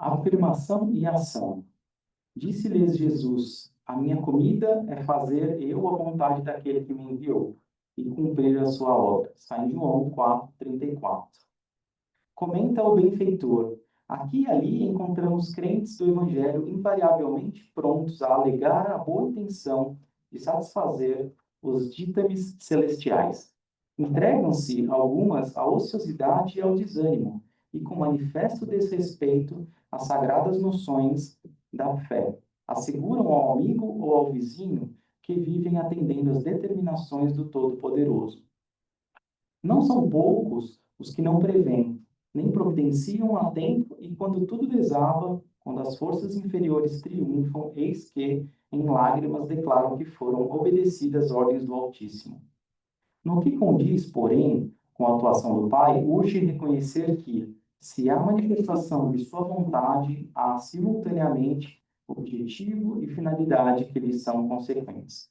Afirmação e ação. Disse-lhes Jesus: A minha comida é fazer eu a vontade daquele que me enviou e cumprir a sua obra. Está em João 4:34. Comenta o benfeitor. Aqui e ali encontramos crentes do Evangelho invariavelmente prontos a alegar a boa intenção de satisfazer os ditames celestiais. Entregam-se algumas à ociosidade e ao desânimo, e com manifesto desrespeito às sagradas noções da fé. Asseguram ao amigo ou ao vizinho que vivem atendendo às determinações do Todo-Poderoso. Não são poucos os que não preveem, nem providenciam a tempo, e quando tudo desaba, quando as forças inferiores triunfam, eis que, em lágrimas, declaram que foram obedecidas ordens do Altíssimo. No que condiz, porém, com a atuação do Pai, urge reconhecer que, se há manifestação de sua vontade, há simultaneamente objetivo e finalidade que lhes são consequentes.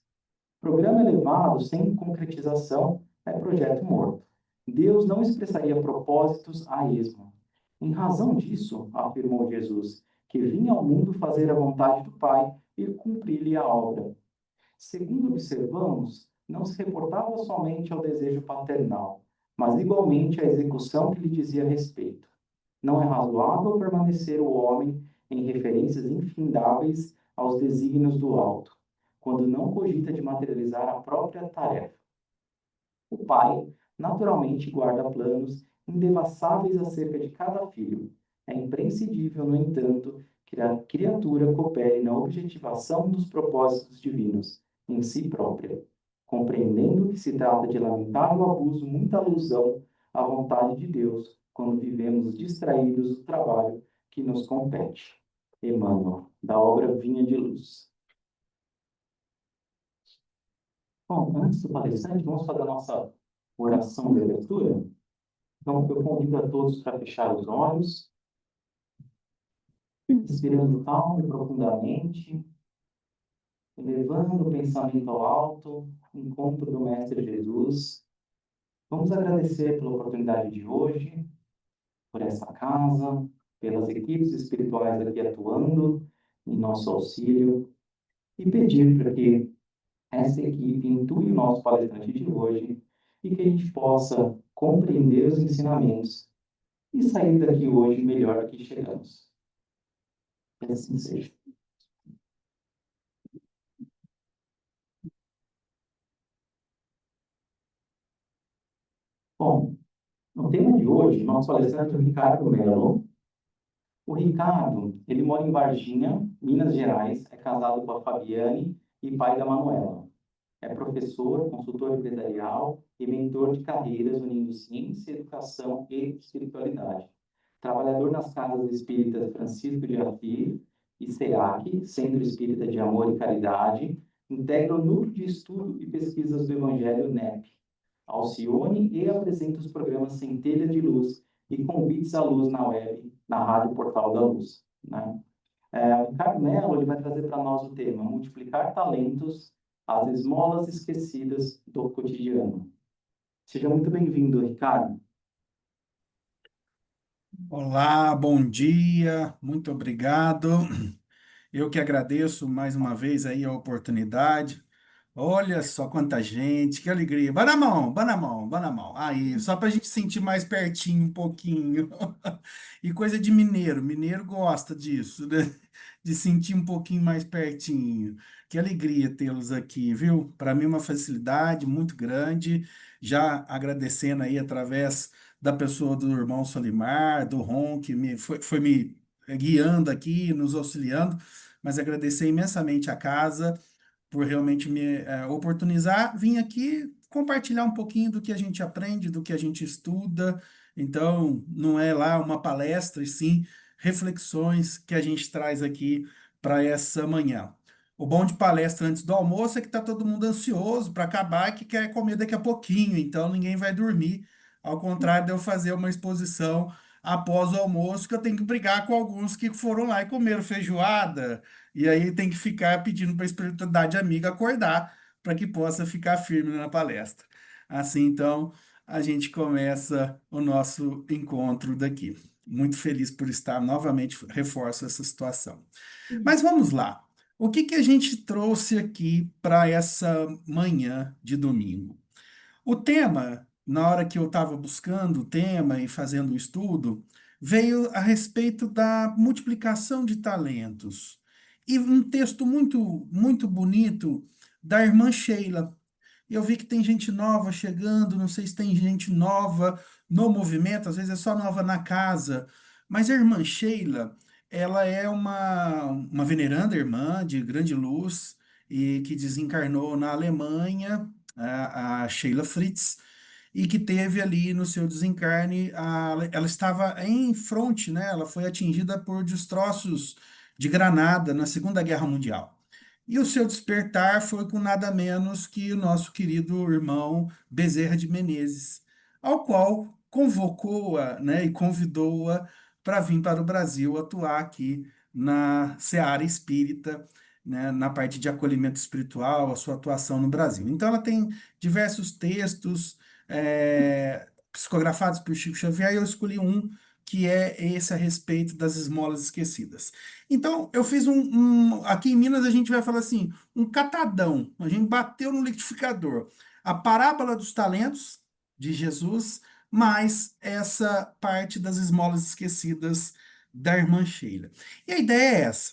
Programa elevado sem concretização é projeto morto. Deus não expressaria propósitos a esmo. Em razão disso, afirmou Jesus, que vinha ao mundo fazer a vontade do Pai e cumprir-lhe a obra. Segundo observamos, não se reportava somente ao desejo paternal, mas igualmente à execução que lhe dizia respeito. Não é razoável permanecer o homem em referências infindáveis aos desígnios do alto, quando não cogita de materializar a própria tarefa. O pai, naturalmente, guarda planos indevassáveis acerca de cada filho. É imprescindível, no entanto, que a criatura coopere na objetivação dos propósitos divinos em si própria, compreendendo que se trata de lamentável abuso, muita alusão à vontade de Deus, quando vivemos distraídos do trabalho que nos compete. Emmanuel, da obra Vinha de Luz. Bom, antes do palestrante, vamos fazer a nossa oração de abertura. Então, eu convido a todos para fechar os olhos, respirando calmo e profundamente, elevando o pensamento ao alto, encontro do Mestre Jesus. Vamos agradecer pela oportunidade de hoje, por essa casa, pelas equipes espirituais aqui atuando em nosso auxílio, e pedir para que essa equipe intui o nosso palestrante de hoje e que a gente possa compreender os ensinamentos e sair daqui hoje melhor do que chegamos. Que assim seja. Bom, no tema de hoje, nosso palestrante é o Ricardo Mello. O Ricardo, ele mora em Varginha, Minas Gerais, é casado com a Fabiane e pai da Manuela. É professor, consultor empresarial e mentor de carreiras unindo ciência, educação e espiritualidade. Trabalhador nas casas espíritas Francisco de Assis e SEAC, Centro Espírita de Amor e Caridade, integra o Núcleo de Estudo e Pesquisas do Evangelho NEP, Alcione, e apresenta os programas Centelha de Luz e Convites à Luz na web, na Rádio Portal da Luz. Né? O Ricardo Mello ele vai trazer para nós o tema Multiplicar Talentos, as esmolas esquecidas do cotidiano. Seja muito bem-vindo, Ricardo. Olá, bom dia, muito obrigado. Eu que agradeço mais uma vez aí a oportunidade. Olha só quanta gente, que alegria. Bana a mão, bana a mão, bana a mão. Aí, só para a gente sentir mais pertinho um pouquinho. E coisa de mineiro, mineiro gosta disso, né? De sentir um pouquinho mais pertinho. Que alegria tê-los aqui, viu? Para mim é uma facilidade muito grande. Já agradecendo aí através da pessoa do irmão Solimar, do Ron, que foi me guiando aqui, nos auxiliando, mas agradecer imensamente a casa por realmente me oportunizar, vim aqui compartilhar um pouquinho do que a gente aprende, do que a gente estuda. Então, não é lá uma palestra, e sim reflexões que a gente traz aqui para essa manhã. O bom de palestra antes do almoço é que está todo mundo ansioso para acabar e que quer comer daqui a pouquinho, então ninguém vai dormir. Ao contrário de eu fazer uma exposição após o almoço, que eu tenho que brigar com alguns que foram lá e comeram feijoada, e aí tem que ficar pedindo para a espiritualidade amiga acordar para que possa ficar firme na palestra. Assim, então, a gente começa o nosso encontro daqui. muito feliz por estar novamente, reforço essa situação. Mas vamos lá. O que que a gente trouxe aqui para essa manhã de domingo? O tema, na hora que eu estava buscando o tema e fazendo o estudo, veio a respeito da multiplicação de talentos. E um texto muito bonito da irmã Sheila. Eu vi que tem gente nova chegando, não sei se tem gente nova no movimento, às vezes é só nova na casa, mas a irmã Sheila, ela é uma veneranda irmã de grande luz e que desencarnou na Alemanha, a Sheila Fritz, e que teve ali no seu desencarne, ela estava em fronte, né? Ela foi atingida por destroços de granada na Segunda Guerra Mundial. E o seu despertar foi com nada menos que o nosso querido irmão Bezerra de Menezes, ao qual convocou-a, né, e convidou-a para vir para o Brasil atuar aqui na seara espírita, né, na parte de acolhimento espiritual, a sua atuação no Brasil. Então, ela tem diversos textos psicografados por Chico Xavier, e eu escolhi um que é esse a respeito das esmolas esquecidas. Então, eu fiz aqui em Minas a gente vai falar assim, um catadão. A gente bateu no liquidificador. A parábola dos talentos de Jesus, mais essa parte das esmolas esquecidas da irmã Sheila. E a ideia é essa: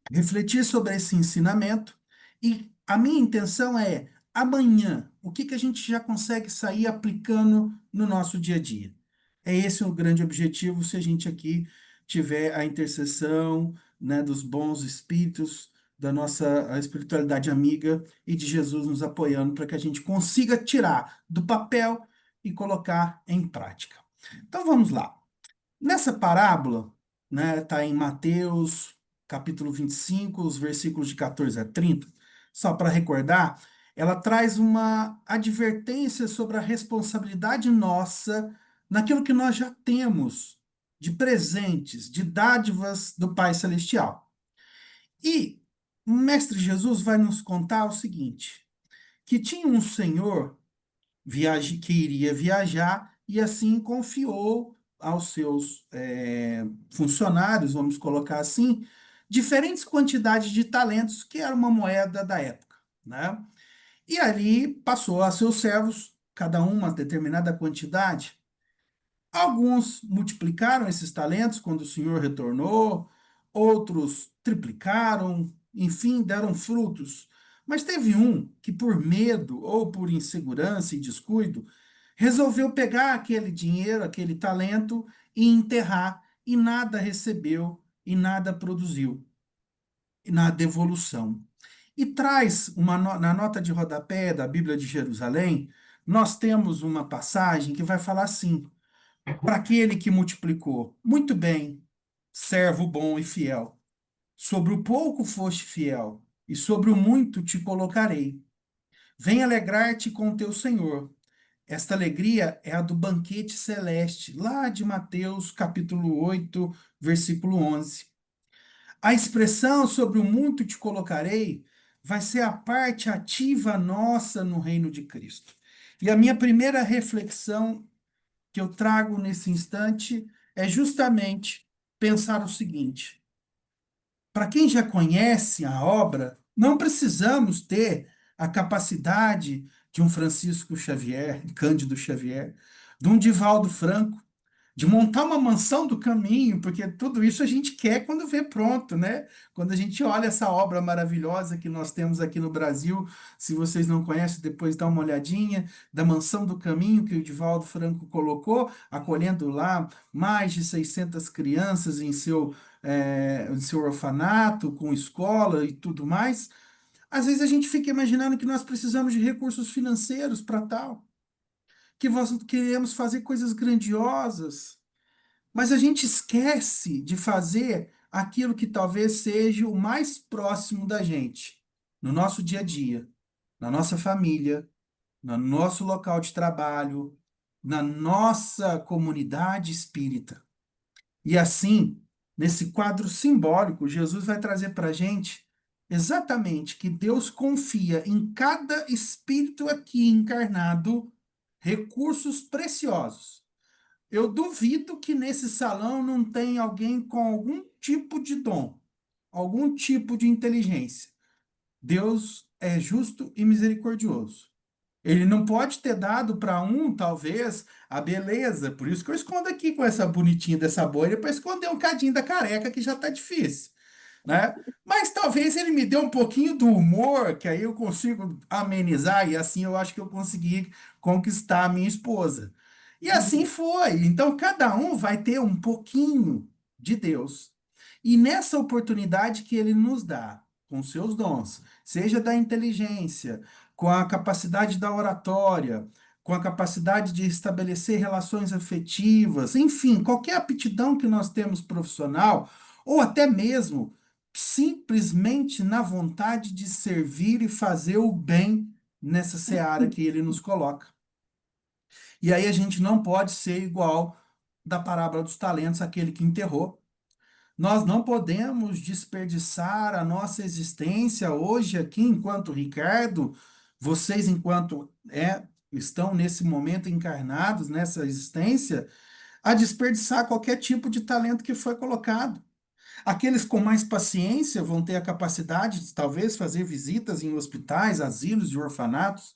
refletir sobre esse ensinamento, e a minha intenção é, amanhã, o que que a gente já consegue sair aplicando no nosso dia a dia? É esse o grande objetivo, se a gente aqui tiver a intercessão, né, dos bons espíritos, da nossa a espiritualidade amiga e de Jesus nos apoiando para que a gente consiga tirar do papel e colocar em prática. Então vamos lá. Nessa parábola, né, tá em Mateus, capítulo 25, os versículos de 14 a 30, só para recordar, ela traz uma advertência sobre a responsabilidade nossa naquilo que nós já temos de presentes, de dádivas do Pai Celestial. E o Mestre Jesus vai nos contar o seguinte, que tinha um senhor que iria viajar e assim confiou aos seus funcionários, vamos colocar assim, diferentes quantidades de talentos, que era uma moeda da época, né? E ali passou a seus servos, cada um uma determinada quantidade. Alguns multiplicaram esses talentos quando o Senhor retornou, outros triplicaram, enfim, deram frutos. Mas teve um que, por medo ou por insegurança e descuido, resolveu pegar aquele dinheiro, aquele talento e enterrar, e nada recebeu e nada produziu na devolução. E traz na nota de rodapé da Bíblia de Jerusalém, nós temos uma passagem que vai falar assim: para aquele que multiplicou. Muito bem, servo bom e fiel. Sobre o pouco foste fiel, e sobre o muito te colocarei. Vem alegrar-te com teu Senhor. Esta alegria é a do banquete celeste, lá de Mateus, capítulo 8, versículo 11. A expressão sobre o muito te colocarei vai ser a parte ativa nossa no reino de Cristo. E a minha primeira reflexão que eu trago nesse instante é justamente pensar o seguinte: para quem já conhece a obra, não precisamos ter a capacidade de um Francisco Xavier, de Cândido Xavier, de um Divaldo Franco, de montar uma mansão do caminho, porque tudo isso a gente quer quando vê pronto, né? Quando a gente olha essa obra maravilhosa que nós temos aqui no Brasil, se vocês não conhecem, depois dá uma olhadinha, da mansão do caminho que o Divaldo Franco colocou, acolhendo lá mais de 600 crianças em seu orfanato, com escola e tudo mais. Às vezes a gente fica imaginando que nós precisamos de recursos financeiros para tal, que nós queremos fazer coisas grandiosas, mas a gente esquece de fazer aquilo que talvez seja o mais próximo da gente, no nosso dia a dia, na nossa família, no nosso local de trabalho, na nossa comunidade espírita. E assim, nesse quadro simbólico, Jesus vai trazer para a gente exatamente que Deus confia em cada espírito aqui encarnado recursos preciosos. Eu duvido que nesse salão não tem alguém com algum tipo de dom, algum tipo de inteligência. Deus é justo e misericordioso. Ele não pode ter dado para um, talvez, a beleza. Por isso que eu escondo aqui com essa bonitinha dessa bolha, para esconder um cadinho da careca, que já tá difícil, né? Mas talvez ele me dê um pouquinho do humor, que aí eu consigo amenizar, e assim eu acho que eu consegui conquistar a minha esposa. E assim foi. Então, cada um vai ter um pouquinho de Deus. E nessa oportunidade que ele nos dá, com seus dons, seja da inteligência, com a capacidade da oratória, com a capacidade de estabelecer relações afetivas, enfim, qualquer aptidão que nós temos profissional, ou até mesmo simplesmente na vontade de servir e fazer o bem nessa seara que ele nos coloca. E aí a gente não pode ser igual da parábola dos talentos, aquele que enterrou. Nós não podemos desperdiçar a nossa existência hoje aqui, enquanto Ricardo, vocês, enquanto estão nesse momento encarnados nessa existência, a desperdiçar qualquer tipo de talento que foi colocado. Aqueles com mais paciência vão ter a capacidade de talvez fazer visitas em hospitais, asilos e orfanatos.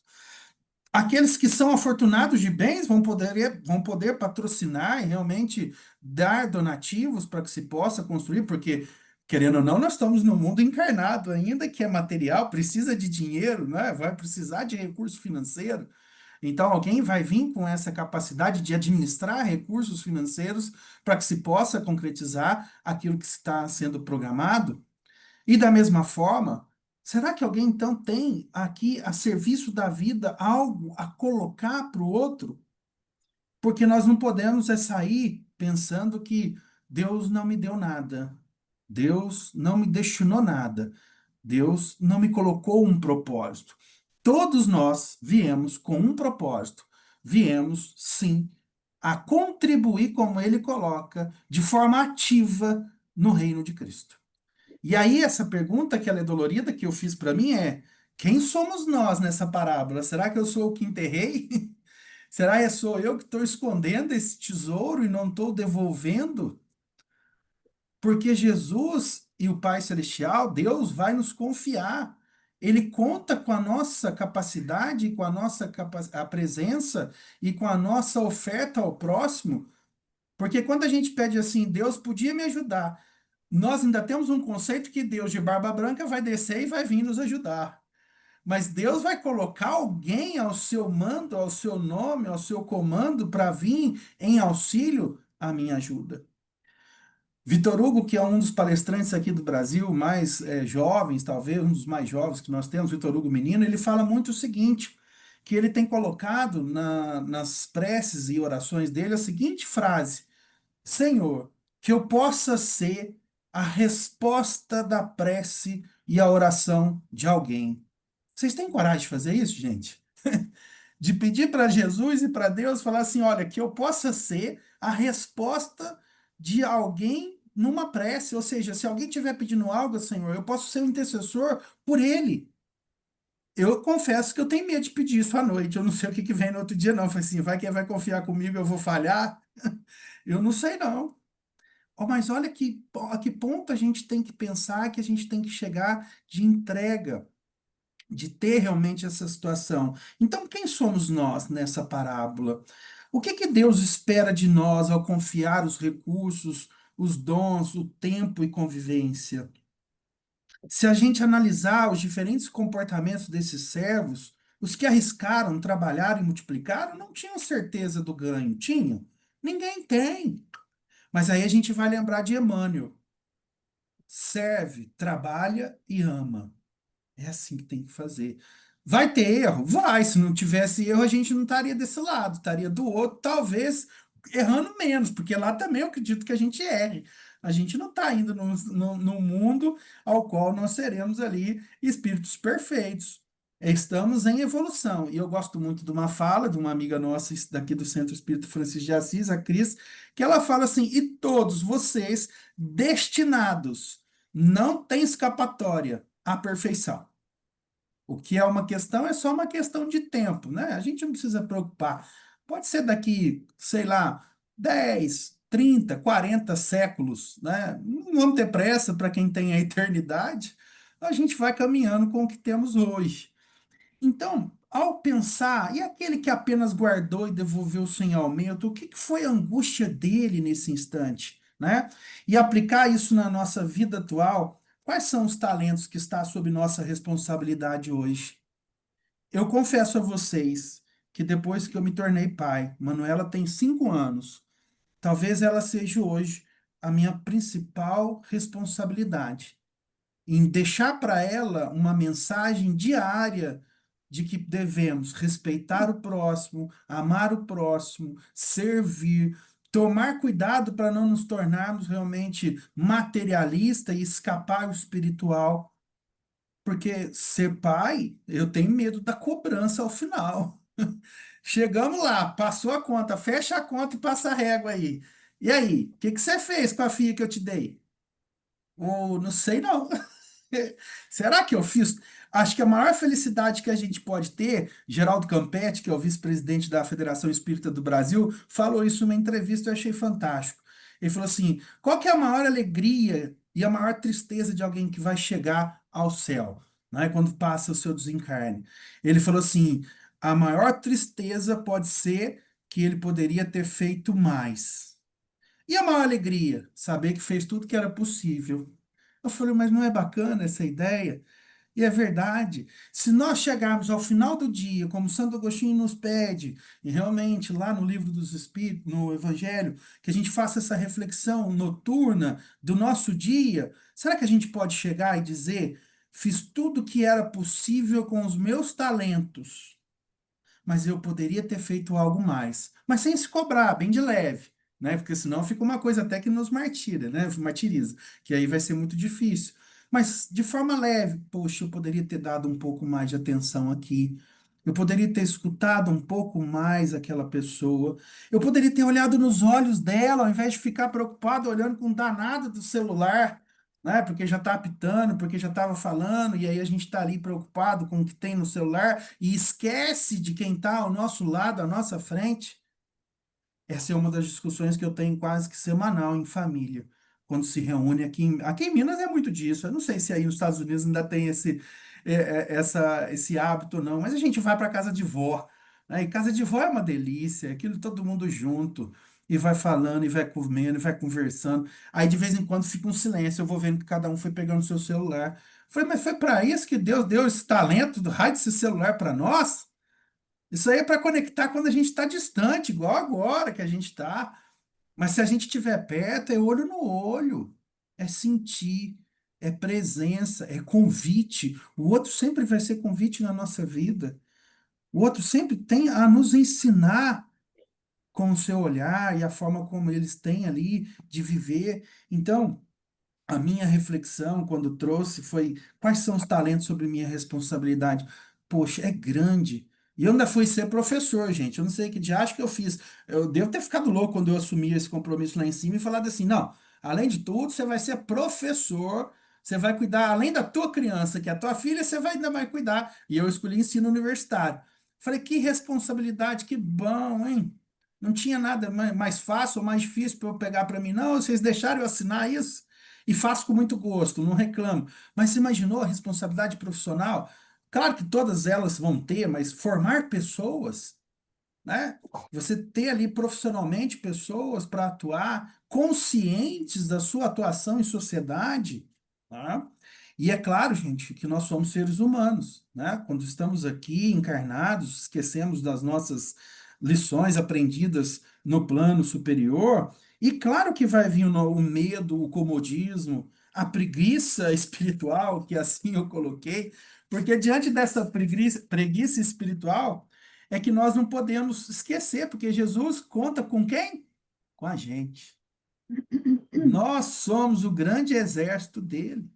Aqueles que são afortunados de bens vão poder patrocinar e realmente dar donativos para que se possa construir, porque, querendo ou não, nós estamos no mundo encarnado ainda, que é material, precisa de dinheiro, né? Vai precisar de recurso financeiro. Então, alguém vai vir com essa capacidade de administrar recursos financeiros para que se possa concretizar aquilo que está sendo programado. E da mesma forma, será que alguém então tem aqui a serviço da vida algo a colocar para o outro? Porque nós não podemos sair pensando que Deus não me deu nada, Deus não me destinou nada, Deus não me colocou um propósito. Todos nós viemos com um propósito, viemos sim a contribuir como ele coloca, de forma ativa no reino de Cristo. E aí, essa pergunta que ela é dolorida, que eu fiz para mim é: quem somos nós nessa parábola? Será que eu sou o que enterrei? Será que sou eu que estou escondendo esse tesouro e não estou devolvendo? Porque Jesus e o Pai Celestial, Deus, vai nos confiar. Ele conta com a nossa capacidade, com a nossa a presença e com a nossa oferta ao próximo. Porque quando a gente pede assim, Deus podia me ajudar, nós ainda temos um conceito que Deus de barba branca vai descer e vai vir nos ajudar. Mas Deus vai colocar alguém ao seu mando, ao seu nome, ao seu comando para vir em auxílio à minha ajuda. Vitor Hugo, que é um dos palestrantes aqui do Brasil, mais jovens, talvez um dos mais jovens que nós temos, Vitor Hugo Menino, ele fala muito o seguinte, que ele tem colocado nas preces e orações dele a seguinte frase: Senhor, que eu possa ser a resposta da prece e a oração de alguém. Vocês têm coragem de fazer isso, gente? De pedir para Jesus e para Deus falar assim: olha, que eu possa ser a resposta de alguém numa prece. Ou seja, se alguém estiver pedindo algo, Senhor, eu posso ser o intercessor por ele. Eu confesso que eu tenho medo de pedir isso à noite. Eu não sei o que que vem no outro dia, não. Eu falei assim: vai que vai confiar comigo, eu vou falhar? Eu não sei, não. Oh, mas olha a que ponto a gente tem que pensar, que a gente tem que chegar de entrega, de ter realmente essa situação. Então, quem somos nós nessa parábola? O que que Deus espera de nós ao confiar os recursos, os dons, o tempo e convivência? Se a gente analisar os diferentes comportamentos desses servos, os que arriscaram, trabalharam e multiplicaram, não tinham certeza do ganho. Tinham? Ninguém tem. Mas aí a gente vai lembrar de Emmanuel. Serve, trabalha e ama. É assim que tem que fazer. Vai ter erro? Vai. Se não tivesse erro, a gente não estaria desse lado, estaria do outro, talvez errando menos, porque lá também eu acredito que a gente erre. A gente não está indo no mundo ao qual nós seremos ali espíritos perfeitos. Estamos em evolução. E eu gosto muito de uma fala de uma amiga nossa daqui do Centro Espírita Francisco de Assis, a Cris, que ela fala assim: e todos vocês destinados, não tem escapatória à perfeição. O que é uma questão é só uma questão de tempo, né? A gente não precisa preocupar. Pode ser daqui, sei lá, 10, 30, 40 séculos, né? Não vamos ter pressa para quem tem a eternidade, a gente vai caminhando com o que temos hoje. Então, ao pensar, e aquele que apenas guardou e devolveu sem aumento, o que que foi a angústia dele nesse instante, né? E aplicar isso na nossa vida atual, quais são os talentos que está sob nossa responsabilidade hoje? Eu confesso a vocês que depois que eu me tornei pai, Manuela tem 5 anos, talvez ela seja hoje a minha principal responsabilidade em deixar para ela uma mensagem diária de que devemos respeitar o próximo, amar o próximo, servir, tomar cuidado para não nos tornarmos realmente materialista e escapar o espiritual, porque ser pai, eu tenho medo da cobrança ao final. Chegamos lá, passou a conta, fecha a conta e passa a régua aí. E aí, o que que você fez com a filha que eu te dei? Ou não sei não. Será que eu fiz? Acho que a maior felicidade que a gente pode ter, Geraldo Campetti, que é o vice-presidente da Federação Espírita do Brasil, falou isso numa entrevista, eu achei fantástico. Ele falou assim: qual que é a maior alegria e a maior tristeza de alguém que vai chegar ao céu, né, quando passa o seu desencarne? Ele falou assim: a maior tristeza pode ser que ele poderia ter feito mais. E a maior alegria? Saber que fez tudo que era possível. Eu falei, mas não é bacana essa ideia? E é verdade. Se nós chegarmos ao final do dia, como Santo Agostinho nos pede, e realmente lá no Livro dos Espíritos, no Evangelho, que a gente faça essa reflexão noturna do nosso dia, será que a gente pode chegar e dizer: fiz tudo o que era possível com os meus talentos, mas eu poderia ter feito algo mais, mas sem se cobrar, bem de leve, né? Porque senão fica uma coisa até que nos martira, né? Martiriza, que aí vai ser muito difícil. Mas de forma leve, poxa, eu poderia ter dado um pouco mais de atenção aqui. Eu poderia ter escutado um pouco mais aquela pessoa. Eu poderia ter olhado nos olhos dela, ao invés de ficar preocupado olhando com um danado do celular, né? Porque já está apitando, porque já estava falando, e aí a gente está ali preocupado com o que tem no celular e esquece de quem está ao nosso lado, à nossa frente. Essa é uma das discussões que eu tenho quase que semanal em família, quando se reúne aqui em Minas é muito disso. Eu não sei se aí nos Estados Unidos ainda tem esse hábito, não, mas a gente vai para casa de vó, né? E casa de vó é uma delícia, aquilo todo mundo junto, e vai falando, e vai comendo, e vai conversando. Aí de vez em quando fica um silêncio, eu vou vendo que cada um foi pegando o seu celular. Falei, mas foi para isso que Deus deu esse talento do raio desse celular para nós? Isso aí é para conectar quando a gente está distante, igual agora que a gente está. Mas se a gente estiver perto, é olho no olho, é sentir, é presença, é convite. O outro sempre vai ser convite na nossa vida. O outro sempre tem a nos ensinar com o seu olhar e a forma como eles têm ali de viver. Então, a minha reflexão, quando trouxe, foi: quais são os talentos sobre minha responsabilidade? Poxa, é grande. E eu ainda fui ser professor, gente. Eu não sei que diacho que eu fiz. Eu devo ter ficado louco quando eu assumi esse compromisso lá em cima e falado assim: não, além de tudo, você vai ser professor, você vai cuidar, além da tua criança, que é a tua filha, você vai ainda mais cuidar. E eu escolhi ensino universitário. Falei, que responsabilidade, que bom, hein? Não tinha nada mais fácil ou mais difícil para eu pegar para mim. Não, vocês deixaram eu assinar isso? E faço com muito gosto, não reclamo. Mas você imaginou a responsabilidade profissional? Claro que todas elas vão ter, mas formar pessoas, né? Você ter ali profissionalmente pessoas para atuar conscientes da sua atuação em sociedade, tá? E é claro, gente, que nós somos seres humanos, né? Quando estamos aqui encarnados, esquecemos das nossas lições aprendidas no plano superior, e claro que vai vir o medo, o comodismo, a preguiça espiritual, que assim eu coloquei, porque diante dessa preguiça espiritual, é que nós não podemos esquecer, porque Jesus conta com quem? Com a gente. Nós somos o grande exército dele.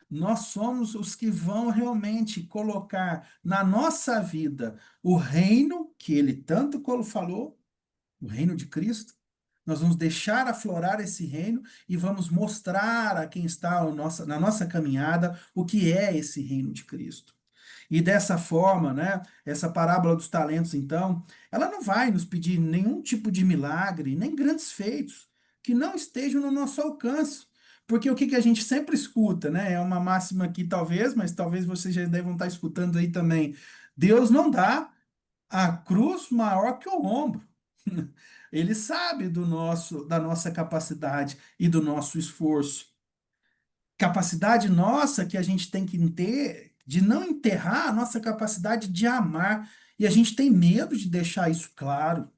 Nós somos os que vão realmente colocar na nossa vida o reino que ele tanto falou, o reino de Cristo. Nós vamos deixar aflorar esse reino e vamos mostrar a quem está na nossa caminhada o que é esse reino de Cristo. E dessa forma, né, essa parábola dos talentos, então, ela não vai nos pedir nenhum tipo de milagre, nem grandes feitos que não estejam no nosso alcance. Porque o que que a gente sempre escuta, né? É uma máxima aqui, talvez, mas talvez vocês já devam estar escutando aí também. Deus não dá a cruz maior que o ombro. Ele sabe da nossa capacidade e do nosso esforço. Capacidade nossa que a gente tem que ter de não enterrar a nossa capacidade de amar. E a gente tem medo de deixar isso claro.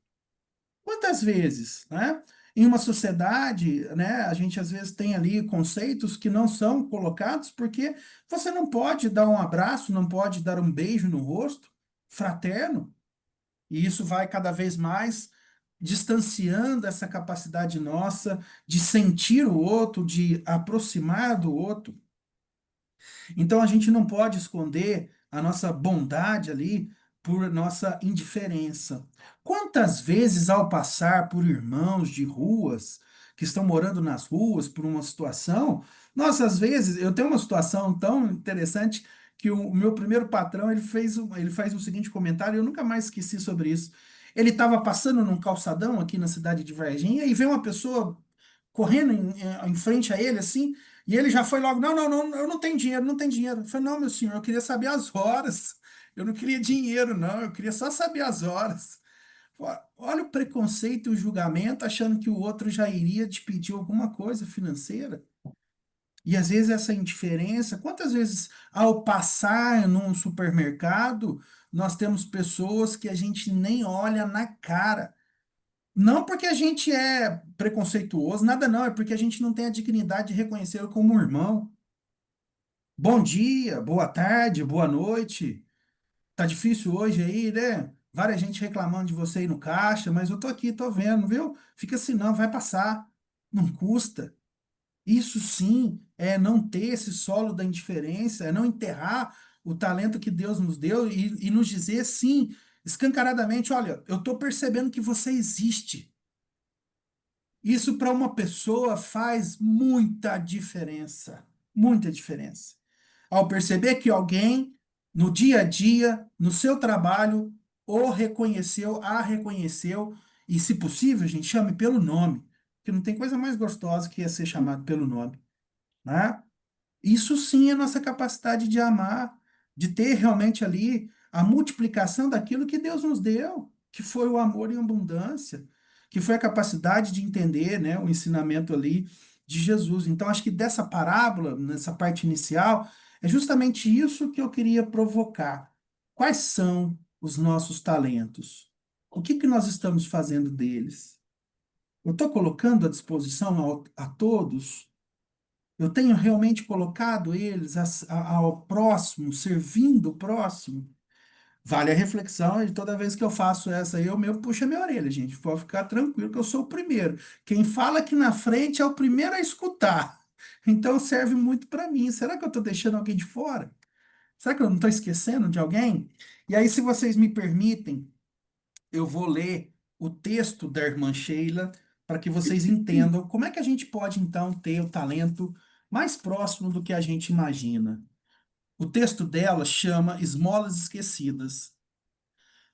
Quantas vezes, né? Em uma sociedade, né, a gente às vezes tem ali conceitos que não são colocados porque você não pode dar um abraço, não pode dar um beijo no rosto fraterno, e isso vai cada vez mais distanciando essa capacidade nossa de sentir o outro, de aproximar do outro. Então a gente não pode esconder a nossa bondade ali por nossa indiferença. Quantas vezes, ao passar por irmãos de ruas, que estão morando nas ruas por uma situação, nós às vezes, eu tenho uma situação tão interessante que o meu primeiro patrão, ele faz o seguinte comentário, eu nunca mais esqueci sobre isso. Ele estava passando num calçadão aqui na cidade de Varginha e veio uma pessoa correndo em frente a ele, assim, e ele já foi logo, não, não, não, eu não tenho dinheiro, não tenho dinheiro. Eu falei, não, meu senhor, eu queria saber as horas. Eu não queria dinheiro, não, eu queria só saber as horas. Olha o preconceito e o julgamento, achando que o outro já iria te pedir alguma coisa financeira. E às vezes essa indiferença, quantas vezes ao passar num supermercado, nós temos pessoas que a gente nem olha na cara. Não porque a gente é preconceituoso, nada não, é porque a gente não tem a dignidade de reconhecê-lo como um irmão. Bom dia, boa tarde, boa noite. Tá difícil hoje aí, né? Várias gente reclamando de você aí no caixa, mas eu tô aqui, tô vendo, viu? Fica assim, não, vai passar. Não custa. Isso sim é não ter esse solo da indiferença, é não enterrar o talento que Deus nos deu e nos dizer sim, escancaradamente, olha, eu tô percebendo que você existe. Isso para uma pessoa faz muita diferença, muita diferença. Ao perceber que alguém no dia a dia, no seu trabalho, o reconheceu, a reconheceu, e se possível, a gente chame pelo nome, porque não tem coisa mais gostosa que é ser chamado pelo nome, né? Isso sim é nossa capacidade de amar, de ter realmente ali a multiplicação daquilo que Deus nos deu, que foi o amor em abundância, que foi a capacidade de entender, né, o ensinamento ali de Jesus. Então, acho que dessa parábola, nessa parte inicial, é justamente isso que eu queria provocar. Quais são os nossos talentos? O que que nós estamos fazendo deles? Eu estou colocando à disposição a todos? Eu tenho realmente colocado eles ao próximo, servindo o próximo? Vale a reflexão, e toda vez que eu faço essa, eu mesmo puxo a minha orelha, gente. Pode ficar tranquilo que eu sou o primeiro. Quem fala aqui na frente é o primeiro a escutar. Então serve muito para mim. Será que eu estou deixando alguém de fora? Será que eu não estou esquecendo de alguém? E aí, se vocês me permitem, eu vou ler o texto da irmã Sheila para que vocês entendam como é que a gente pode, então, ter o talento mais próximo do que a gente imagina. O texto dela chama Esmolas Esquecidas.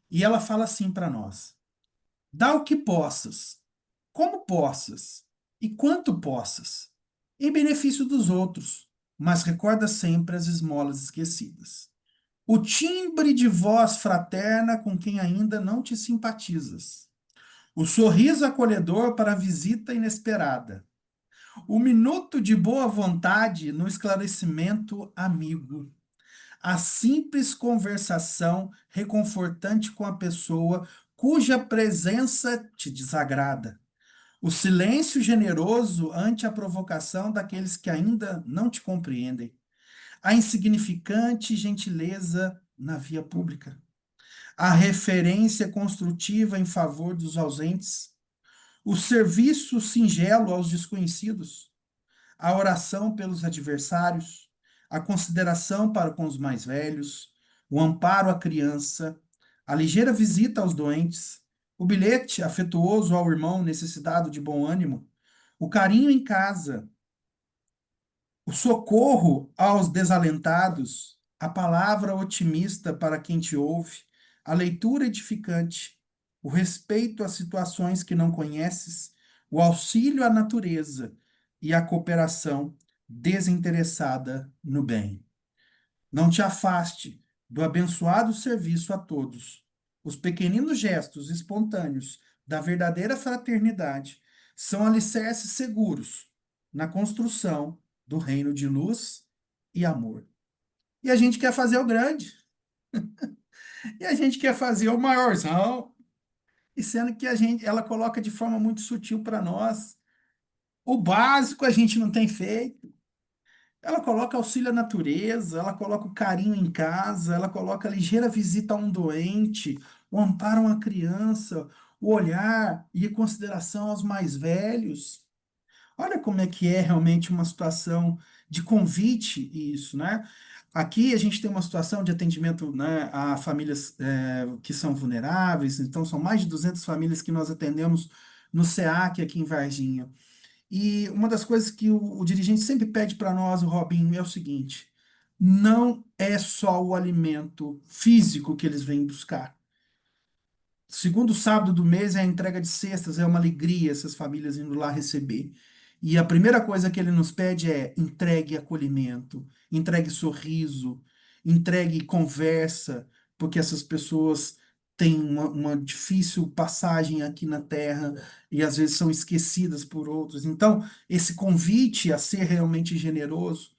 E ela fala assim para nós: dá o que possas, como possas e quanto possas, em benefício dos outros, mas recorda sempre as esmolas esquecidas. O timbre de voz fraterna com quem ainda não te simpatizas. O sorriso acolhedor para a visita inesperada. O minuto de boa vontade no esclarecimento amigo. A simples conversação reconfortante com a pessoa cuja presença te desagrada. O silêncio generoso ante a provocação daqueles que ainda não te compreendem. A insignificante gentileza na via pública. A referência construtiva em favor dos ausentes. O serviço singelo aos desconhecidos, a oração pelos adversários, a consideração para com os mais velhos, o amparo à criança, a ligeira visita aos doentes, o bilhete afetuoso ao irmão necessitado de bom ânimo, o carinho em casa, o socorro aos desalentados, a palavra otimista para quem te ouve, a leitura edificante, o respeito às situações que não conheces, o auxílio à natureza e a cooperação desinteressada no bem. Não te afaste do abençoado serviço a todos. Os pequeninos gestos espontâneos da verdadeira fraternidade são alicerces seguros na construção do reino de luz e amor. E a gente quer fazer o grande, e a gente quer fazer o maiorzão, e sendo que ela coloca de forma muito sutil para nós. O básico a gente não tem feito. Ela coloca auxílio à natureza, ela coloca o carinho em casa, ela coloca a ligeira visita a um doente, o amparo a uma criança, o olhar e a consideração aos mais velhos. Olha como é que é realmente uma situação de convite isso, né? Aqui a gente tem uma situação de atendimento, né, a famílias que são vulneráveis, então são mais de 200 famílias que nós atendemos no SEAC aqui em Varginha. E uma das coisas que o dirigente sempre pede para nós, o Robinho, é o seguinte: não é só o alimento físico que eles vêm buscar. Segundo sábado do mês é a entrega de cestas, é uma alegria essas famílias indo lá receber. E a primeira coisa que ele nos pede é entregue acolhimento, entregue sorriso, entregue conversa, porque essas pessoas têm uma difícil passagem aqui na Terra e às vezes são esquecidas por outros. Então, esse convite a ser realmente generoso.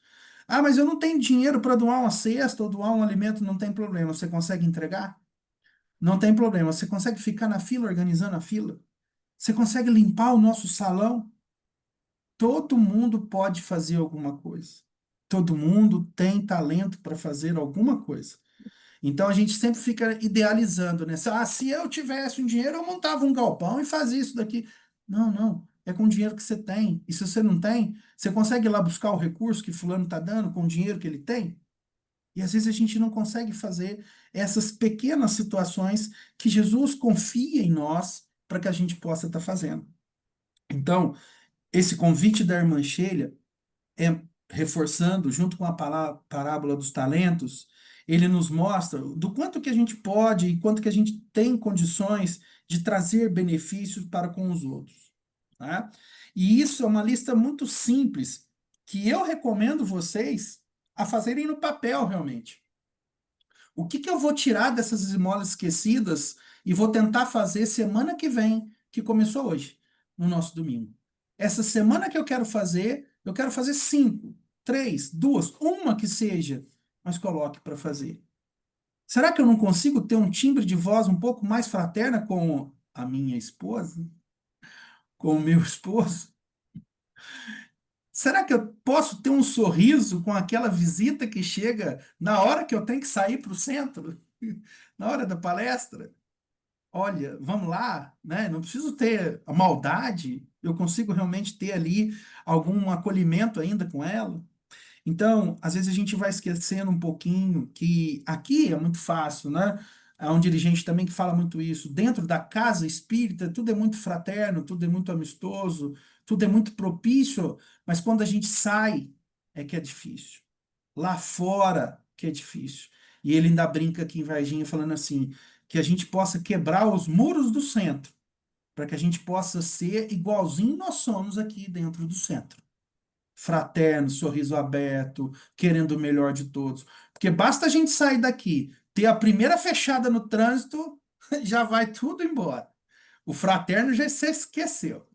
Ah, mas eu não tenho dinheiro para doar uma cesta ou doar um alimento, não tem problema. Você consegue entregar? Não tem problema. Você consegue ficar na fila organizando a fila? Você consegue limpar o nosso salão? Todo mundo pode fazer alguma coisa. Todo mundo tem talento para fazer alguma coisa. Então a gente sempre fica idealizando, né? Ah, se eu tivesse um dinheiro, eu montava um galpão e fazia isso daqui. Não, não. É com o dinheiro que você tem. E se você não tem, você consegue ir lá buscar o recurso que fulano está dando com o dinheiro que ele tem? E às vezes a gente não consegue fazer essas pequenas situações que Jesus confia em nós para que a gente possa estar fazendo. Então, esse convite da irmã Sheila é reforçando, junto com a parábola dos talentos, ele nos mostra do quanto que a gente pode e quanto que a gente tem condições de trazer benefícios para com os outros, tá? E isso é uma lista muito simples que eu recomendo vocês a fazerem no papel realmente. O que que eu vou tirar dessas esmolas esquecidas e vou tentar fazer semana que vem, que começou hoje, no nosso domingo? Essa semana que eu quero fazer cinco, três, duas, uma que seja, mas coloque para fazer. Será que eu não consigo ter um timbre de voz um pouco mais fraterna com a minha esposa, com o meu esposo? Será que eu posso ter um sorriso com aquela visita que chega na hora que eu tenho que sair para o centro, na hora da palestra? Olha, vamos lá, né? Não preciso ter a maldade, eu consigo realmente ter ali algum acolhimento ainda com ela. Então, às vezes a gente vai esquecendo um pouquinho que aqui é muito fácil, né? Há um dirigente também que fala muito isso. Dentro da casa espírita, tudo é muito fraterno, tudo é muito amistoso, tudo é muito propício, mas quando a gente sai, é que é difícil. Lá fora que é difícil. E ele ainda brinca aqui em Varginha falando assim, que a gente possa quebrar os muros do centro, para que a gente possa ser igualzinho nós somos aqui dentro do centro. Fraterno, sorriso aberto, querendo o melhor de todos. Porque basta a gente sair daqui, ter a primeira fechada no trânsito, já vai tudo embora. O fraterno já se esqueceu.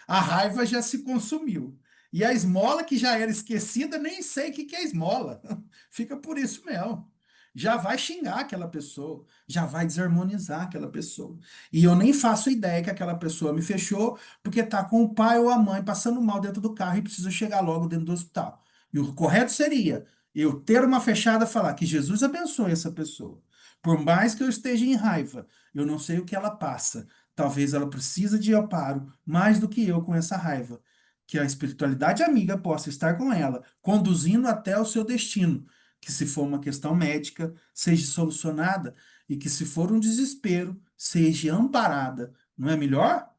A raiva já se consumiu. E a esmola, que já era esquecida, nem sei o que que é esmola. Fica por isso mesmo. Já vai xingar aquela pessoa, já vai desarmonizar aquela pessoa. E eu nem faço ideia que aquela pessoa me fechou porque tá com o pai ou a mãe passando mal dentro do carro e precisa chegar logo dentro do hospital. E o correto seria eu ter uma fechada e falar que Jesus abençoe essa pessoa. Por mais que eu esteja em raiva, eu não sei o que ela passa. Talvez ela precise de amparo mais do que eu com essa raiva. Que a espiritualidade amiga possa estar com ela, conduzindo até o seu destino. Que se for uma questão médica, seja solucionada e que se for um desespero, seja amparada. Não é melhor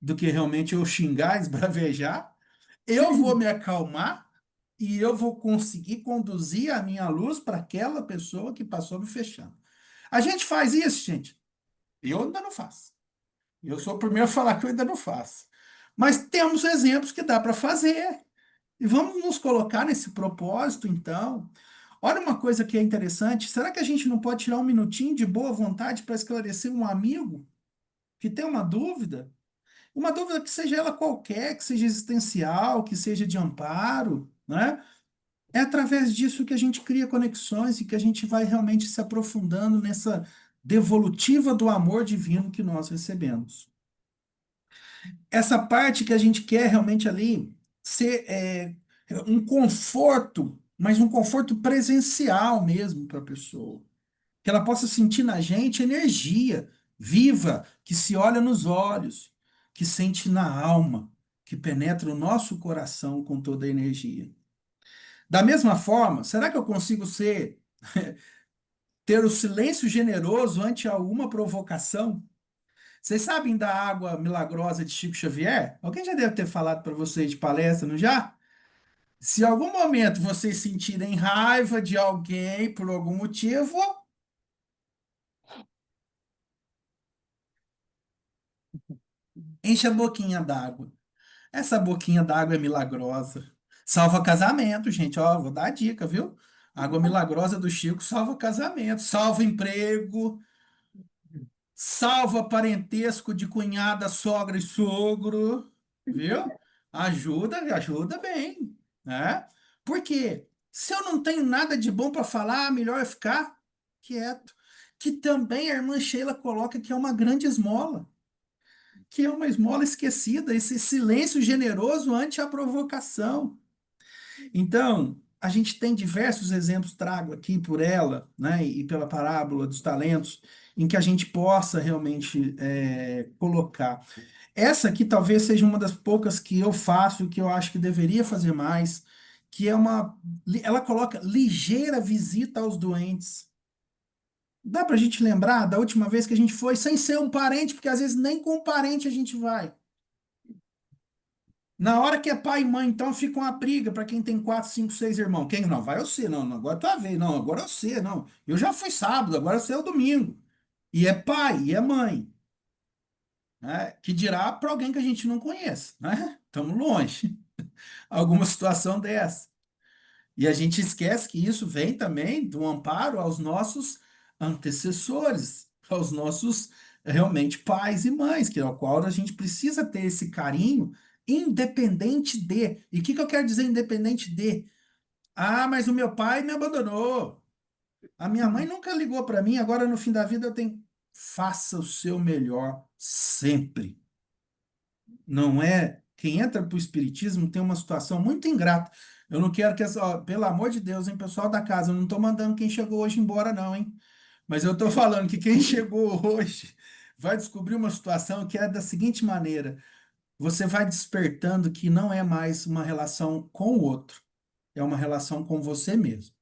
do que realmente eu xingar, esbravejar? Eu vou me acalmar e eu vou conseguir conduzir a minha luz para aquela pessoa que passou me fechando. A gente faz isso, gente. Eu ainda não faço. Eu sou o primeiro a falar que eu ainda não faço. Mas temos exemplos que dá para fazer. E vamos nos colocar nesse propósito, então. Olha uma coisa que é interessante. Será que a gente não pode tirar um minutinho de boa vontade para esclarecer um amigo que tem uma dúvida? Uma dúvida que seja ela qualquer, que seja existencial, que seja de amparo, né? É através disso que a gente cria conexões e que a gente vai realmente se aprofundando nessa devolutiva do amor divino que nós recebemos. Essa parte que a gente quer realmente ali ser um conforto, mas um conforto presencial mesmo para a pessoa. Que ela possa sentir na gente energia viva, que se olha nos olhos, que sente na alma, que penetra o nosso coração com toda a energia. Da mesma forma, será que eu consigo ter o silêncio generoso ante alguma provocação? Vocês sabem da água milagrosa de Chico Xavier? Alguém já deve ter falado para vocês de palestra, não já? Se em algum momento vocês sentirem raiva de alguém por algum motivo, enche a boquinha d'água. Essa boquinha d'água é milagrosa. Salva casamento, gente. Ó, vou dar a dica, viu? Água milagrosa do Chico salva casamento, salva emprego, salva parentesco de cunhada, sogra e sogro, viu? Ajuda, ajuda bem, né? Porque se eu não tenho nada de bom para falar, melhor é ficar quieto. Que também a irmã Sheila coloca que é uma grande esmola, que é uma esmola esquecida, esse silêncio generoso ante a provocação. Então, a gente tem diversos exemplos, trago aqui por ela, né, e pela parábola dos talentos, em que a gente possa realmente colocar. Essa aqui talvez seja uma das poucas que eu faço, que eu acho que deveria fazer mais, que é ela coloca ligeira visita aos doentes. Dá para a gente lembrar da última vez que a gente foi sem ser um parente, porque às vezes nem com um parente a gente vai. Na hora que é pai e mãe, então fica uma briga para quem tem quatro, cinco, seis irmãos. Quem não? Vai você, não, não, agora é tua vez, não, agora é você, não. Eu já fui sábado, agora você é o domingo. E é pai, e é mãe, né? Que dirá para alguém que a gente não conhece, né? Estamos longe. Alguma situação dessa. E a gente esquece que isso vem também do amparo aos nossos antecessores, aos nossos realmente pais e mães, que é o qual a gente precisa ter esse carinho independente de. E o que eu quero dizer independente de? Ah, mas o meu pai me abandonou. A minha mãe nunca ligou para mim, agora no fim da vida eu tenho. Faça o seu melhor sempre. Não é? Quem entra para o espiritismo tem uma situação muito ingrata. Eu não quero que essa, ó, pelo amor de Deus, hein, pessoal da casa, eu não estou mandando quem chegou hoje embora, não, hein? Mas eu estou falando que quem chegou hoje vai descobrir uma situação que é da seguinte maneira: você vai despertando que não é mais uma relação com o outro, é uma relação com você mesmo.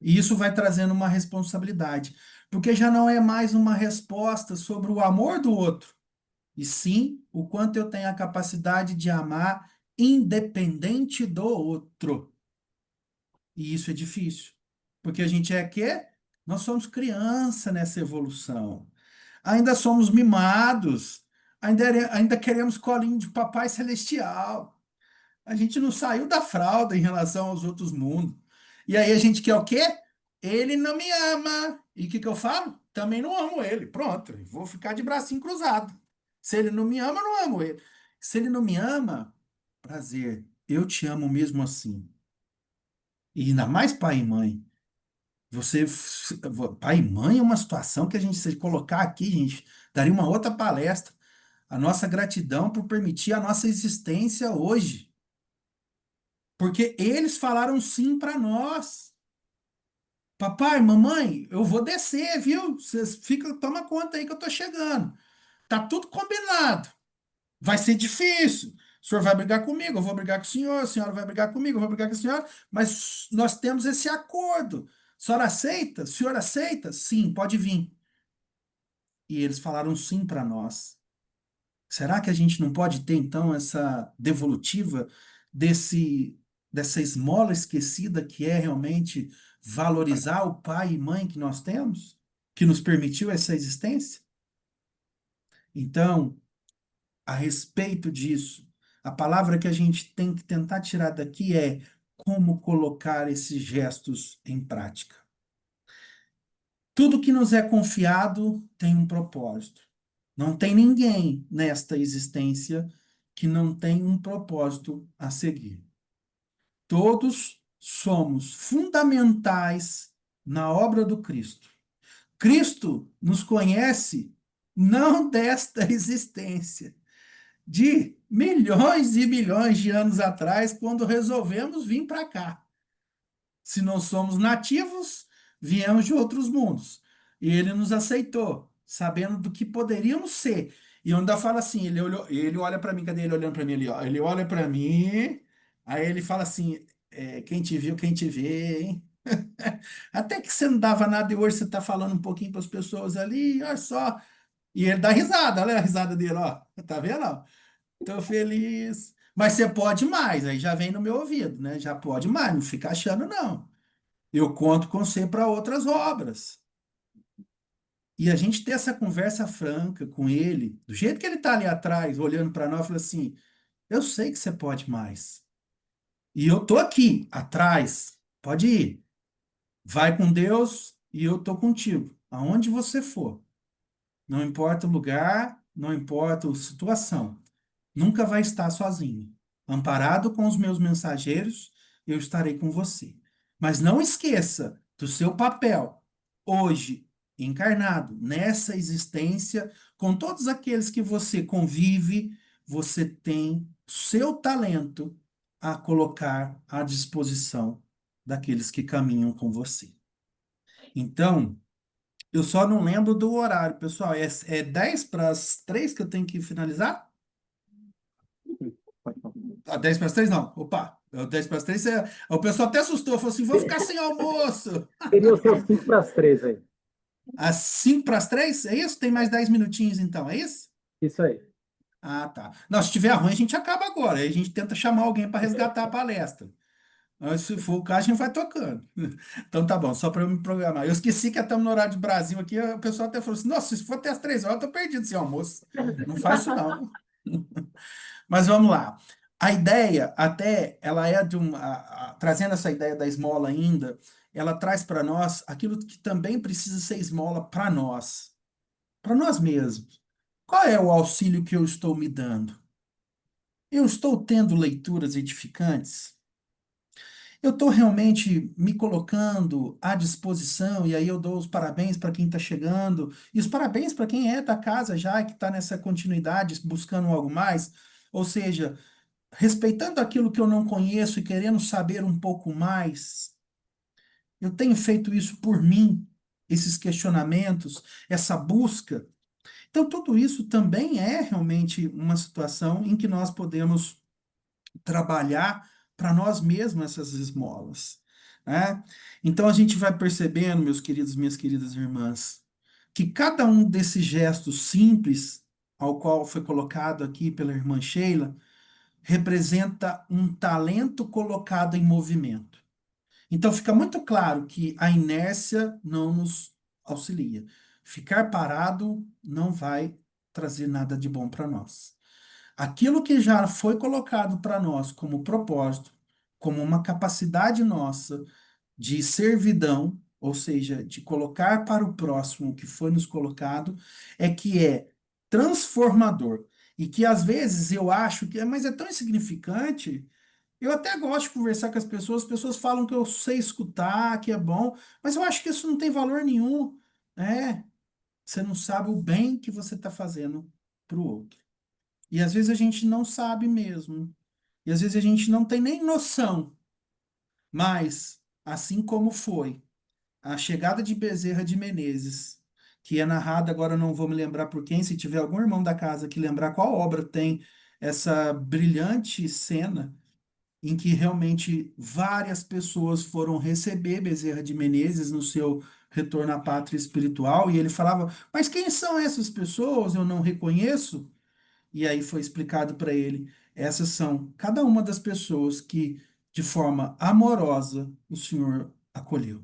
E isso vai trazendo uma responsabilidade, porque já não é mais uma resposta sobre o amor do outro, e sim o quanto eu tenho a capacidade de amar independente do outro. E isso é difícil, porque a gente é quê? Nós somos criança nessa evolução. Ainda somos mimados, ainda queremos colinho de papai celestial. A gente não saiu da fralda em relação aos outros mundos. E aí a gente quer o quê? Ele não me ama. E o que que eu falo? Também não amo ele. Pronto, eu vou ficar de bracinho cruzado. Se ele não me ama, eu não amo ele. Se ele não me ama, prazer, eu te amo mesmo assim. E ainda mais pai e mãe. Você, pai e mãe é uma situação que a gente, se colocar aqui, gente, daria uma outra palestra. A nossa gratidão por permitir a nossa existência hoje. Porque eles falaram sim para nós. Papai, mamãe, eu vou descer, viu? Vocês fica, toma conta aí que eu tô chegando. Tá tudo combinado. Vai ser difícil. O senhor vai brigar comigo, eu vou brigar com o senhor, a senhora vai brigar comigo, eu vou brigar com a senhora, mas nós temos esse acordo. A senhora aceita? O senhor aceita? Sim, pode vir. E eles falaram sim para nós. Será que a gente não pode ter, então, essa devolutiva desse dessa esmola esquecida que é realmente valorizar o pai e mãe que nós temos, que nos permitiu essa existência? Então, a respeito disso, a palavra que a gente tem que tentar tirar daqui é como colocar esses gestos em prática. Tudo que nos é confiado tem um propósito. Não tem ninguém nesta existência que não tem um propósito a seguir. Todos somos fundamentais na obra do Cristo. Cristo nos conhece não desta existência, de milhões e milhões de anos atrás, quando resolvemos vir para cá. Se não somos nativos, viemos de outros mundos. E ele nos aceitou, sabendo do que poderíamos ser. E eu ainda fala assim, ele olha para mim, cadê ele olhando para mim ali, ó? Ele olha para mim, aí ele fala assim, quem te viu, quem te vê, hein? Até que você não dava nada e hoje você está falando um pouquinho para as pessoas ali, olha só. E ele dá risada, olha a risada dele, ó. Tá vendo? Ó? Tô feliz. Mas você pode mais, aí já vem no meu ouvido, né? Já pode mais, não fica achando, não. Eu conto com você para outras obras. E a gente ter essa conversa franca com ele, do jeito que ele está ali atrás, olhando para nós, fala assim: eu sei que você pode mais. E eu tô aqui, atrás. Pode ir. Vai com Deus e eu tô contigo. Aonde você for. Não importa o lugar, não importa a situação. Nunca vai estar sozinho. Amparado com os meus mensageiros, eu estarei com você. Mas não esqueça do seu papel, hoje, encarnado, nessa existência, com todos aqueles que você convive, você tem seu talento a colocar à disposição daqueles que caminham com você. Então, eu só não lembro do horário, pessoal. É 10 para as 3 que eu tenho que finalizar? Ah, 10 para as 3 não. Opa, 10 para as 3 o pessoal até assustou, falou assim: vou ficar sem almoço. Seria o seu 5 para as 3 aí. Às 5 para as 3? É isso? Tem mais 10 minutinhos então, é isso? Isso aí. Ah, tá. Não, se tiver ruim, a gente acaba agora. Aí a gente tenta chamar alguém para resgatar a palestra. Mas se for o caso, a gente vai tocando. Então tá bom, só para eu me programar. Eu esqueci que estamos no horário de Brasil aqui. O pessoal até falou assim: nossa, se for até as 3 horas, eu tô perdido sem almoço. Não faz isso não. Mas vamos lá. A ideia, até, ela é de trazendo essa ideia da esmola ainda, ela traz para nós aquilo que também precisa ser esmola para nós mesmos. Qual é o auxílio que eu estou me dando? Eu estou tendo leituras edificantes? Eu estou realmente me colocando à disposição, e aí eu dou os parabéns para quem está chegando, e os parabéns para quem é da casa já, que está nessa continuidade, buscando algo mais. Ou seja, respeitando aquilo que eu não conheço e querendo saber um pouco mais, eu tenho feito isso por mim, esses questionamentos, essa busca. Então, tudo isso também é realmente uma situação em que nós podemos trabalhar para nós mesmos essas esmolas, né? Então, a gente vai percebendo, meus queridos, minhas queridas irmãs, que cada um desses gestos simples, ao qual foi colocado aqui pela irmã Sheila, representa um talento colocado em movimento. Então fica muito claro que a inércia não nos auxilia. Ficar parado não vai trazer nada de bom para nós. Aquilo que já foi colocado para nós como propósito, como uma capacidade nossa de servidão, ou seja, de colocar para o próximo o que foi nos colocado, é que é transformador. E que às vezes eu acho que mas é tão insignificante. Eu até gosto de conversar com as pessoas falam que eu sei escutar, que é bom, mas eu acho que isso não tem valor nenhum. Você não sabe o bem que você está fazendo para o outro. E às vezes a gente não sabe mesmo. E às vezes a gente não tem nem noção. Mas, assim como foi a chegada de Bezerra de Menezes, que é narrada, agora eu não vou me lembrar por quem, se tiver algum irmão da casa que lembrar qual obra tem essa brilhante cena em que realmente várias pessoas foram receber Bezerra de Menezes no seu retorno à pátria espiritual, e ele falava: mas quem são essas pessoas? Eu não reconheço. E aí foi explicado para ele: essas são cada uma das pessoas que de forma amorosa, o Senhor acolheu.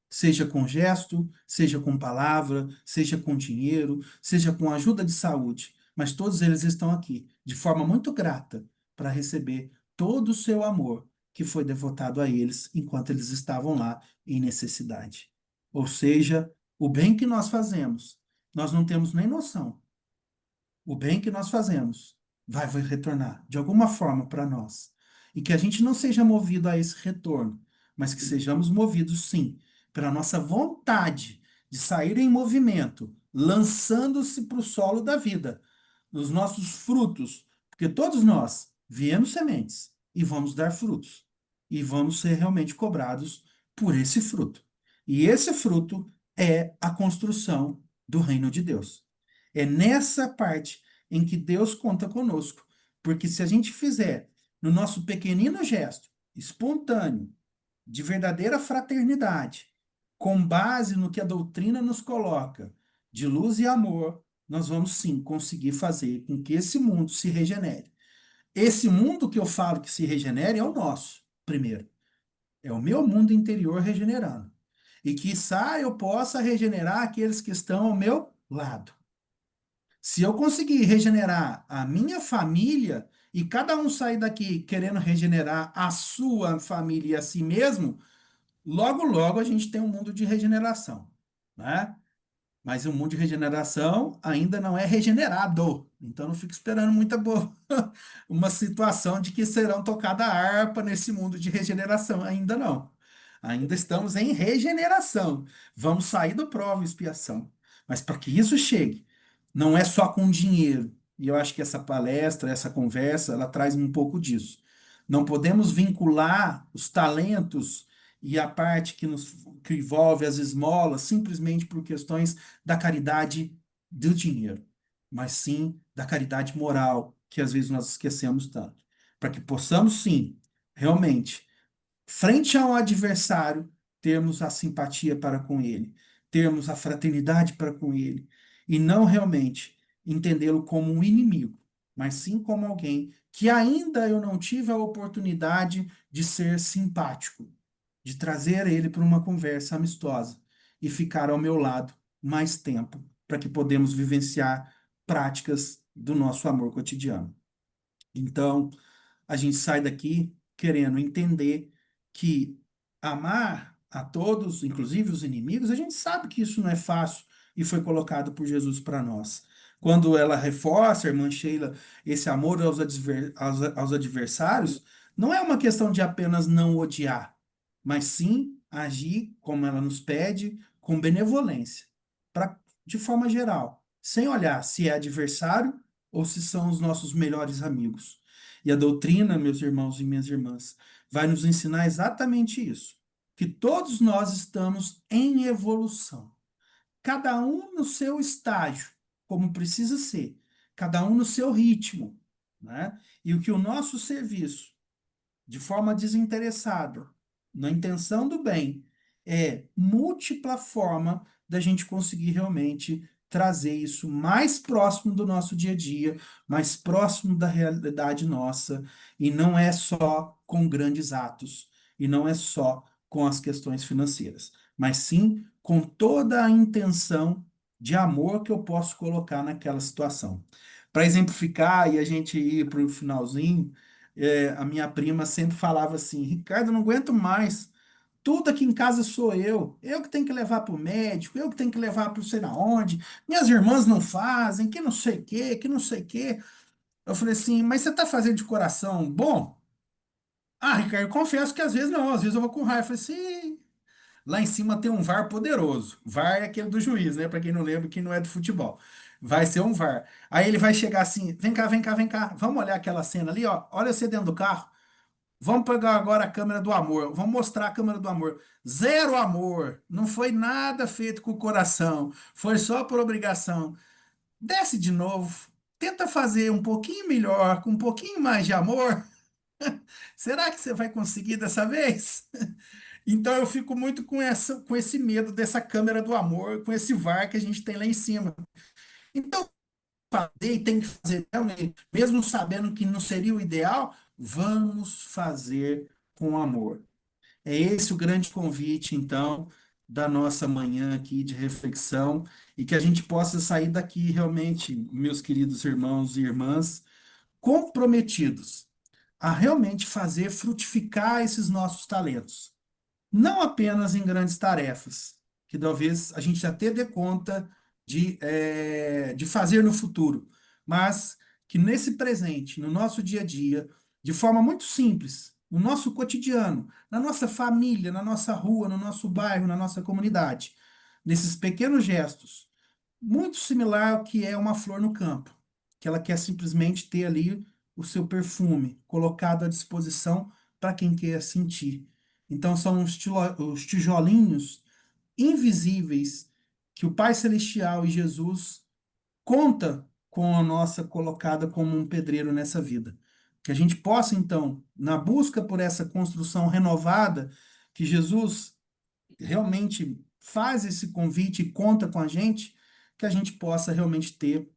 Seja com gesto, seja com palavra, seja com dinheiro, seja com ajuda de saúde, mas todos eles estão aqui de forma muito grata para receber todo o seu amor que foi devotado a eles enquanto eles estavam lá em necessidade. Ou seja, o bem que nós fazemos, nós não temos nem noção. O bem que nós fazemos vai retornar de alguma forma para nós. E que a gente não seja movido a esse retorno, mas que sejamos movidos, sim, pela nossa vontade de sair em movimento, lançando-se para o solo da vida, nos nossos frutos, porque todos nós viemos sementes e vamos dar frutos, e vamos ser realmente cobrados por esse fruto. E esse fruto é a construção do reino de Deus. É nessa parte em que Deus conta conosco. Porque se a gente fizer no nosso pequenino gesto, espontâneo, de verdadeira fraternidade, com base no que a doutrina nos coloca, de luz e amor, nós vamos sim conseguir fazer com que esse mundo se regenere. Esse mundo que eu falo que se regenere é o nosso, primeiro. É o meu mundo interior regenerando. E quiçá eu possa regenerar aqueles que estão ao meu lado. Se eu conseguir regenerar a minha família e cada um sair daqui querendo regenerar a sua família e a si mesmo, logo, logo a gente tem um mundo de regeneração, né? Mas o mundo de regeneração ainda não é regenerado. Então não fico esperando muita boa uma situação de que serão tocada harpa nesse mundo de regeneração. Ainda não. Ainda estamos em regeneração. Vamos sair do prova e expiação. Mas para que isso chegue, não é só com dinheiro. E eu acho que essa palestra, essa conversa, ela traz um pouco disso. Não podemos vincular os talentos e a parte que envolve as esmolas simplesmente por questões da caridade do dinheiro, mas sim da caridade moral, que às vezes nós esquecemos tanto. Para que possamos, sim, realmente, frente a um adversário, termos a simpatia para com ele, termos a fraternidade para com ele, e não realmente entendê-lo como um inimigo, mas sim como alguém que ainda eu não tive a oportunidade de ser simpático, de trazer ele para uma conversa amistosa e ficar ao meu lado mais tempo, para que podemos vivenciar práticas do nosso amor cotidiano. Então, a gente sai daqui querendo entender que amar a todos, inclusive os inimigos, a gente sabe que isso não é fácil e foi colocado por Jesus para nós. Quando ela reforça, a irmã Sheila, esse amor aos adversários, não é uma questão de apenas não odiar, mas sim agir como ela nos pede, com benevolência, de forma geral, sem olhar se é adversário ou se são os nossos melhores amigos. E a doutrina, meus irmãos e minhas irmãs, vai nos ensinar exatamente isso, que todos nós estamos em evolução, cada um no seu estágio, como precisa ser, cada um no seu ritmo, né? E o que o nosso serviço, de forma desinteressada, na intenção do bem, é múltipla forma da gente conseguir realmente trazer isso mais próximo do nosso dia a dia, mais próximo da realidade nossa, e não é só com grandes atos, e não é só com as questões financeiras, mas sim com toda a intenção de amor que eu posso colocar naquela situação. Para exemplificar e a gente ir para o finalzinho, a minha prima sempre falava assim: Ricardo, eu não aguento mais. Tudo aqui em casa sou eu que tenho que levar para o médico, eu que tenho que levar para não sei na onde, minhas irmãs não fazem, que não sei o quê, que não sei o quê. Eu falei assim, mas você está fazendo de coração bom? Ah, Ricardo, eu confesso que às vezes não, às vezes eu vou com raiva. Eu falei assim, lá em cima tem um VAR poderoso. VAR é aquele do juiz, né? Para quem não lembra, que não é do futebol. Vai ser um VAR. Aí ele vai chegar assim: vem cá, vem cá, vem cá. Vamos olhar aquela cena ali, ó. Olha você dentro do carro. Vamos pegar agora a câmera do amor. Vamos mostrar a câmera do amor. Zero amor. Não foi nada feito com o coração. Foi só por obrigação. Desce de novo. Tenta fazer um pouquinho melhor, com um pouquinho mais de amor. Será que você vai conseguir dessa vez? Então eu fico muito com esse medo dessa câmera do amor, com esse VAR que a gente tem lá em cima. Então, fazer e tem que fazer realmente, mesmo sabendo que não seria o ideal, vamos fazer com amor. É esse o grande convite, então, da nossa manhã aqui de reflexão e que a gente possa sair daqui realmente, meus queridos irmãos e irmãs, comprometidos a realmente fazer frutificar esses nossos talentos. Não apenas em grandes tarefas, que talvez a gente até dê conta de fazer no futuro, mas que nesse presente, no nosso dia a dia, de forma muito simples, no nosso cotidiano, na nossa família, na nossa rua, no nosso bairro, na nossa comunidade, nesses pequenos gestos, muito similar ao que é uma flor no campo, que ela quer simplesmente ter ali o seu perfume colocado à disposição para quem quer sentir. Então, são os tijolinhos invisíveis que o Pai Celestial e Jesus conta com a nossa colocada como um pedreiro nessa vida. Que a gente possa, então, na busca por essa construção renovada, que Jesus realmente faz esse convite e conta com a gente, que a gente possa realmente ter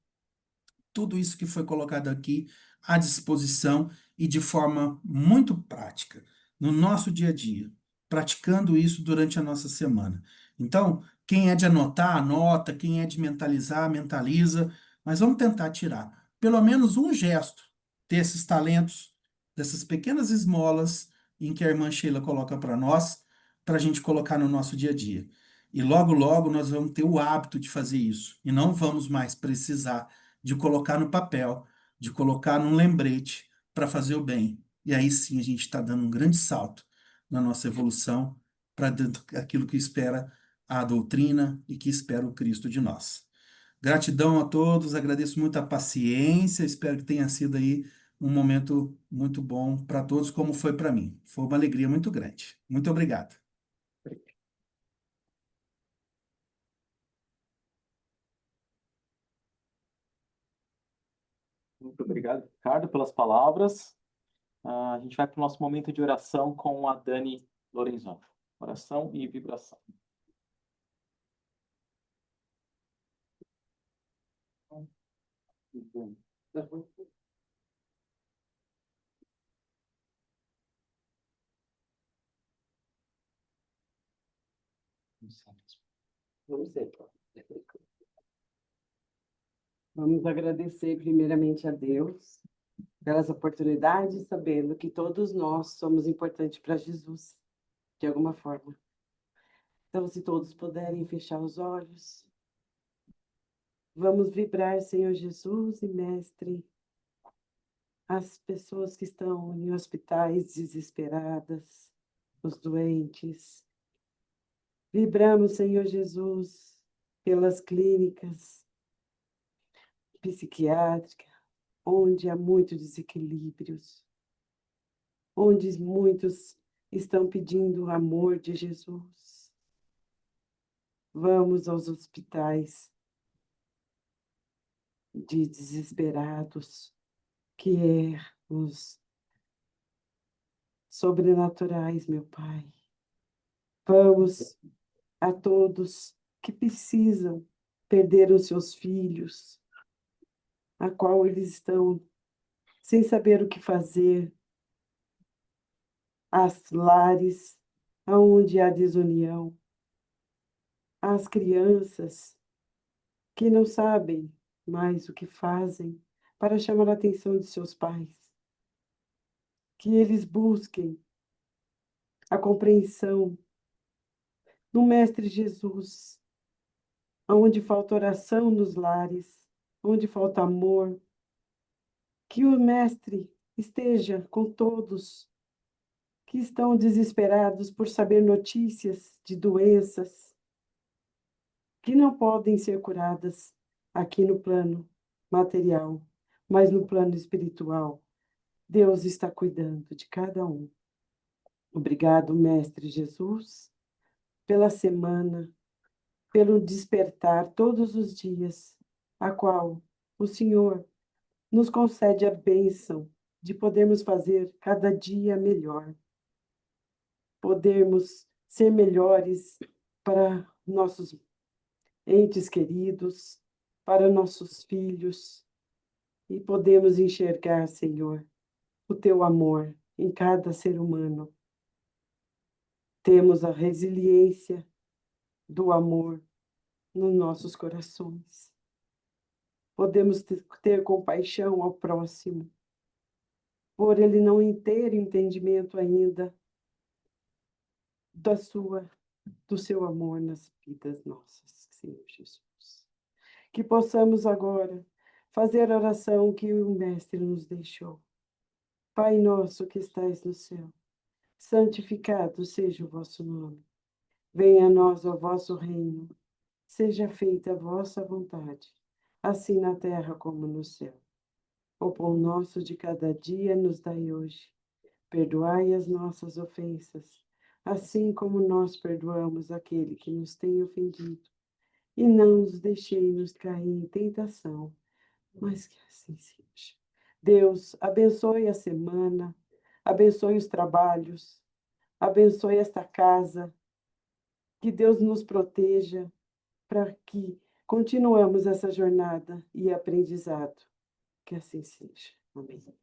tudo isso que foi colocado aqui à disposição e de forma muito prática, no nosso dia a dia, praticando isso durante a nossa semana. Então, quem é de anotar, anota, quem é de mentalizar, mentaliza, mas vamos tentar tirar pelo menos um gesto desses talentos, dessas pequenas esmolas em que a irmã Sheila coloca para a gente colocar no nosso dia a dia. E logo, logo nós vamos ter o hábito de fazer isso, e não vamos mais precisar de colocar no papel, de colocar num lembrete para fazer o bem. E aí sim a gente está dando um grande salto na nossa evolução para dentro daquilo que espera a doutrina e que espera o Cristo de nós. Gratidão a todos, agradeço muito a paciência, espero que tenha sido aí um momento muito bom para todos, como foi para mim. Foi uma alegria muito grande. Muito obrigado. Muito obrigado, Ricardo, pelas palavras. A gente vai para o nosso momento de oração com a Dani Lorenzon. Oração e vibração. Vamos ver. Vamos agradecer primeiramente a Deus pelas oportunidades, sabendo que todos nós somos importantes para Jesus, de alguma forma. Então, se todos puderem fechar os olhos, vamos vibrar, Senhor Jesus e Mestre, as pessoas que estão em hospitais desesperadas, os doentes. Vibramos, Senhor Jesus, pelas clínicas psiquiátricas, onde há muitos desequilíbrios, onde muitos estão pedindo o amor de Jesus. Vamos aos hospitais de desesperados, que é os sobrenaturais, meu Pai. Vamos a todos que precisam perder os seus filhos, a qual eles estão sem saber o que fazer, as lares onde há desunião, as crianças que não sabem mais o que fazem para chamar a atenção de seus pais, que eles busquem a compreensão no Mestre Jesus, onde falta oração nos lares, onde falta amor, que o Mestre esteja com todos que estão desesperados por saber notícias de doenças que não podem ser curadas aqui no plano material, mas no plano espiritual. Deus está cuidando de cada um. Obrigado, Mestre Jesus, pela semana, pelo despertar todos os dias, a qual o Senhor nos concede a bênção de podermos fazer cada dia melhor, podermos ser melhores para nossos entes queridos, para nossos filhos, e podemos enxergar, Senhor, o teu amor em cada ser humano, temos a resiliência do amor nos nossos corações. Podemos ter compaixão ao próximo, por ele não ter entendimento ainda do seu amor nas vidas nossas, Senhor Jesus. Que possamos agora fazer a oração que o Mestre nos deixou. Pai nosso que estais no céu, santificado seja o vosso nome. Venha a nós o vosso reino. Seja feita a vossa vontade, assim na terra como no céu. O pão nosso de cada dia nos dai hoje. Perdoai as nossas ofensas, assim como nós perdoamos aquele que nos tem ofendido. E não nos deixeis cair em tentação, mas que assim seja. Deus, abençoe a semana, abençoe os trabalhos, abençoe esta casa, que Deus nos proteja para que continuemos essa jornada e aprendizado. Que assim seja. Amém.